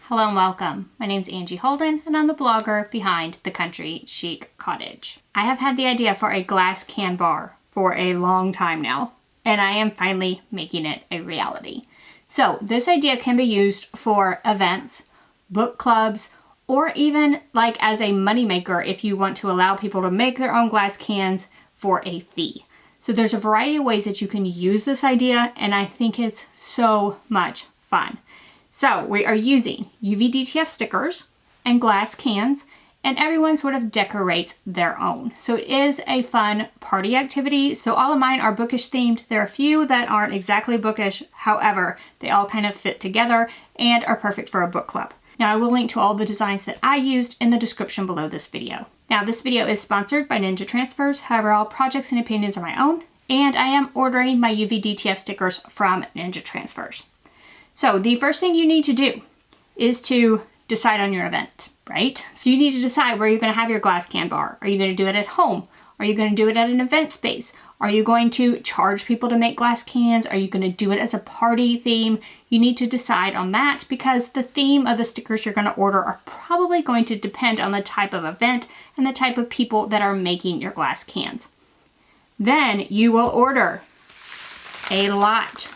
Hello and welcome. My name is Angie Holden and I'm the blogger behind The Country Chic Cottage. I have had the idea for a glass can bar for a long time now, and I am finally making it a reality. So this idea can be used for events, book clubs, or even like as a moneymaker if you want to allow people to make their own glass cans for a fee. So there's a variety of ways that you can use this idea, and I think it's so much fun. So we are using UV DTF stickers and glass cans, and everyone sort of decorates their own. So it is a fun party activity. So all of mine are bookish themed. There are a few that aren't exactly bookish. However, they all kind of fit together and are perfect for a book club. Now I will link to all the designs that I used in the description below this video. Now this video is sponsored by Ninja Transfers. However, all projects and opinions are my own, and I am ordering my UV DTF stickers from Ninja Transfers. So the first thing you need to do is to decide on your event, right? So you need to decide where you're going to have your glass can bar. Are you going to do it at home? Are you going to do it at an event space? Are you going to charge people to make glass cans? Are you going to do it as a party theme? You need to decide on that because the theme of the stickers you're going to order are probably going to depend on the type of event and the type of people that are making your glass cans. Then you will order a lot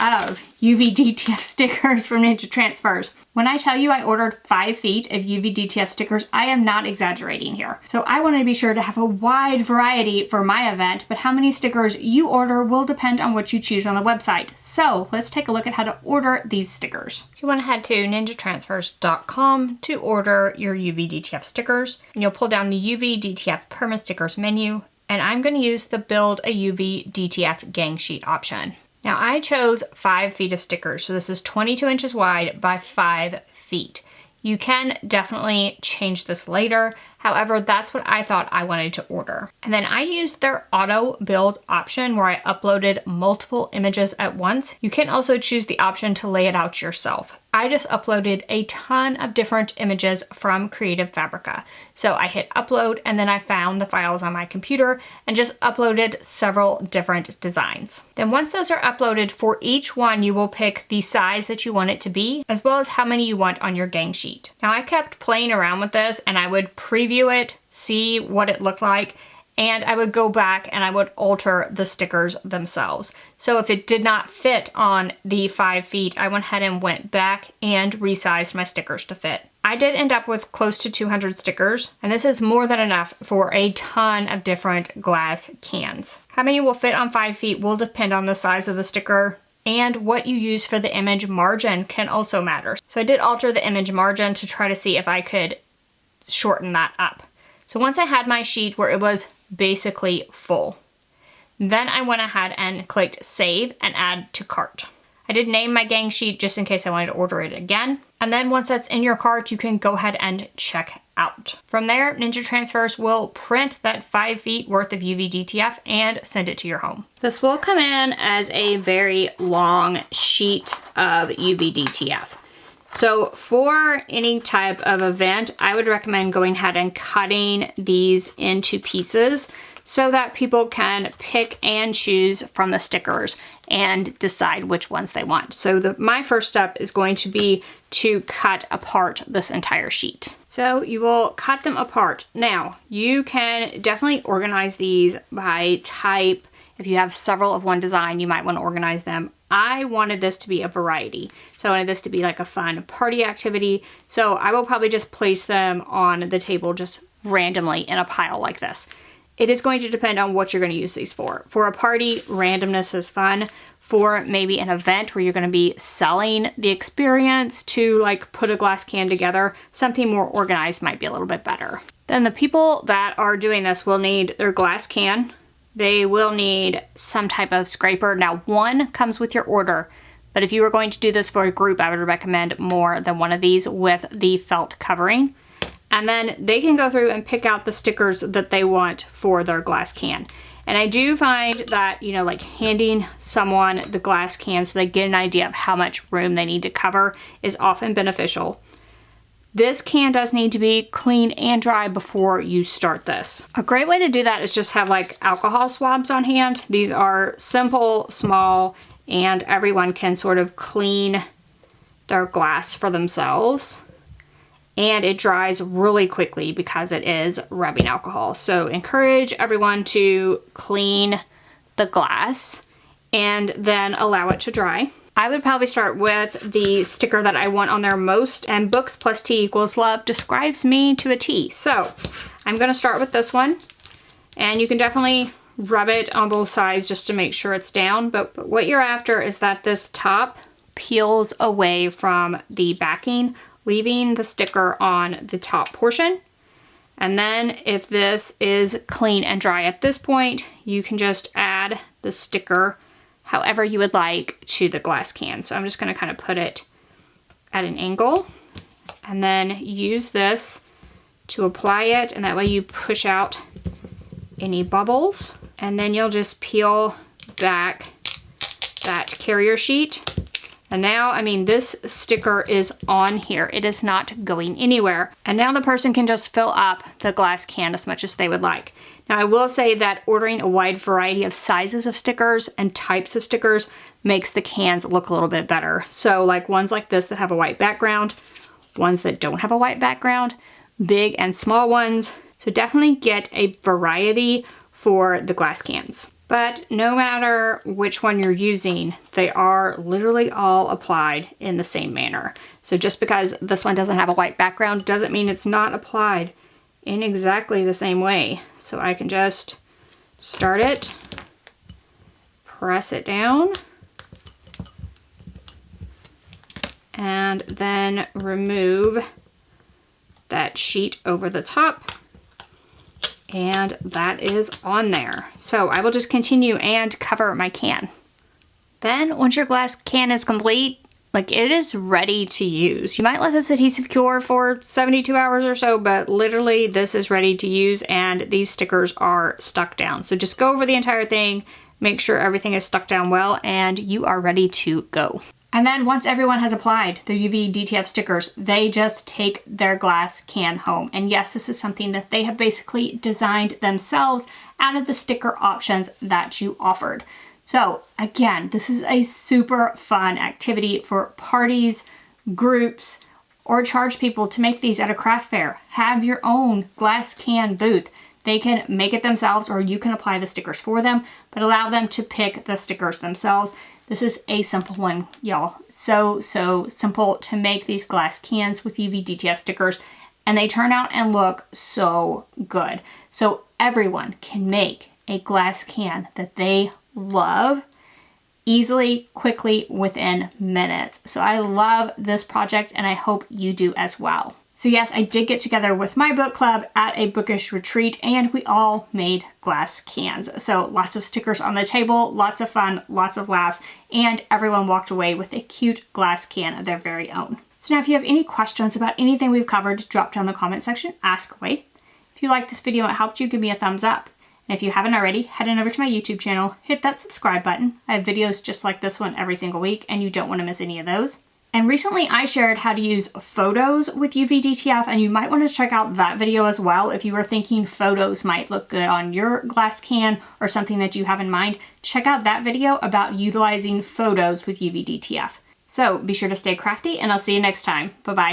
of UV DTF stickers from Ninja Transfers. When I tell you I ordered 5 feet of UV DTF stickers, I am not exaggerating here. So I want to be sure to have a wide variety for my event, but how many stickers you order will depend on what you choose on the website. So let's take a look at how to order these stickers. So you want to head to ninjatransfers.com to order your UV DTF stickers, and you'll pull down the UV DTF perma stickers menu, and I'm going to use the build a UV DTF gang sheet option. Now I chose 5 feet of stickers, so this is 22 inches wide by 5 feet. You can definitely change this later. However, that's what I thought I wanted to order. And then I used their auto build option where I uploaded multiple images at once. You can also choose the option to lay it out yourself. I just uploaded a ton of different images from Creative Fabrica. So I hit upload and then I found the files on my computer and just uploaded several different designs. Then once those are uploaded, for each one you will pick the size that you want it to be, as well as how many you want on your gang sheet. Now I kept playing around with this and I would preview it, see what it looked like, and I would go back and I would alter the stickers themselves. So if it did not fit on the 5 feet, I went ahead and went back and resized my stickers to fit. I did end up with close to 200 stickers, and this is more than enough for a ton of different glass cans. How many will fit on 5 feet will depend on the size of the sticker, and what you use for the image margin can also matter. So I did alter the image margin to try to see if I could shorten that up. So once I had my sheet where it was basically full, then I went ahead and clicked save and add to cart. I did name my gang sheet just in case I wanted to order it again. And then once that's in your cart, you can go ahead and check out. From there, Ninja Transfers will print that 5 feet worth of UV DTF and send it to your home. This will come in as a very long sheet of UV DTF. So for any type of event, I would recommend going ahead and cutting these into pieces so that people can pick and choose from the stickers and decide which ones they want. So my first step is going to be to cut apart this entire sheet. So you will cut them apart. Now, you can definitely organize these by type. If you have several of one design, you might want to organize them. I wanted this to be a variety. So I wanted this to be like a fun party activity. So I will probably just place them on the table just randomly in a pile like this. It is going to depend on what you're going to use these for. For a party, randomness is fun. For maybe an event where you're going to be selling the experience to like put a glass can together, something more organized might be a little bit better. Then the people that are doing this will need their glass can. They will need some type of scraper. Now, one comes with your order, but if you were going to do this for a group, I would recommend more than one of these with the felt covering. And then they can go through and pick out the stickers that they want for their glass can. And I do find that, you know, like handing someone the glass can so they get an idea of how much room they need to cover is often beneficial. This can does need to be clean and dry before you start this. A great way to do that is just have like alcohol swabs on hand. These are simple, small, and everyone can sort of clean their glass for themselves. And it dries really quickly because it is rubbing alcohol. So encourage everyone to clean the glass and then allow it to dry. I would probably start with the sticker that I want on there most, and books plus T equals love describes me to a T. So I'm gonna start with this one, and you can definitely rub it on both sides just to make sure it's down. But what you're after is that this top peels away from the backing, leaving the sticker on the top portion. And then if this is clean and dry at this point, you can just add the sticker however you would like to the glass can. So I'm just gonna kind of put it at an angle and then use this to apply it, and that way you push out any bubbles, and then you'll just peel back that carrier sheet. And now, I mean, this sticker is on here. It is not going anywhere. And now the person can just fill up the glass can as much as they would like. Now, I will say that ordering a wide variety of sizes of stickers and types of stickers makes the cans look a little bit better. So like ones like this that have a white background, ones that don't have a white background, big and small ones. So definitely get a variety for the glass cans. But no matter which one you're using, they are literally all applied in the same manner. So just because this one doesn't have a white background doesn't mean it's not applied in exactly the same way. So I can just start it, press it down, and then remove that sheet over the top. And that is on there. So I will just continue and cover my can. Then once your glass can is complete, like it is ready to use. You might let this adhesive cure for 72 hours or so, but literally this is ready to use and these stickers are stuck down. So just go over the entire thing, make sure everything is stuck down well, and you are ready to go. And then once everyone has applied the UV DTF stickers, they just take their glass can home. And yes, this is something that they have basically designed themselves out of the sticker options that you offered. So again, this is a super fun activity for parties, groups, or charge people to make these at a craft fair. Have your own glass can booth. They can make it themselves or you can apply the stickers for them, but allow them to pick the stickers themselves. This is a simple one, y'all. So simple to make these glass cans with UV DTF stickers, and they turn out and look so good. So everyone can make a glass can that they love easily, quickly, within minutes. So I love this project and I hope you do as well. So yes, I did get together with my book club at a bookish retreat and we all made glass cans. So lots of stickers on the table, lots of fun, lots of laughs, and everyone walked away with a cute glass can of their very own. So now if you have any questions about anything we've covered, drop down in the comment section, ask away. If you like this video and it helped you, give me a thumbs up. And if you haven't already, head on over to my YouTube channel, hit that subscribe button. I have videos just like this one every single week and you don't want to miss any of those. And recently I shared how to use photos with UV DTF, and you might want to check out that video as well if you were thinking photos might look good on your glass can or something that you have in mind. Check out that video about utilizing photos with UV DTF. So be sure to stay crafty and I'll see you next time. Bye-bye.